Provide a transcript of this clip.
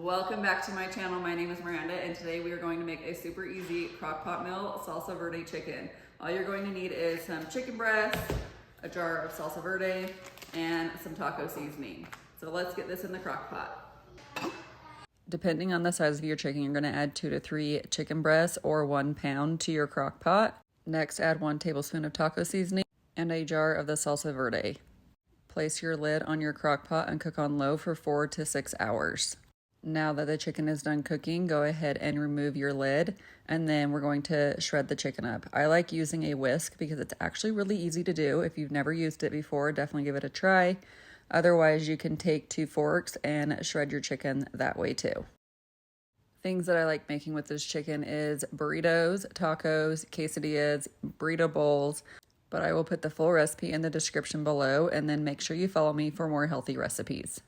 Welcome back to my channel. My name is Miranda and today we are going to make a super easy crockpot meal salsa verde chicken. All you're going to need is some chicken breast, a jar of salsa verde, and some taco seasoning. So let's get this in the crockpot. Depending on the size of your chicken, you're going to add 2 to 3 chicken breasts or 1 pound to your crockpot. Next, add 1 tablespoon of taco seasoning and a jar of the salsa verde. Place your lid on your crockpot and cook on low for 4 to 6 hours. Now that the chicken is done cooking, go ahead and remove your lid, and then we're going to shred the chicken up. I like using a whisk because it's actually really easy to do. If you've never used it before, definitely give it a try. Otherwise, you can take 2 forks and shred your chicken that way too. Things that I like making with this chicken is burritos, tacos, quesadillas, burrito bowls, but I will put the full recipe in the description below, and then make sure you follow me for more healthy recipes.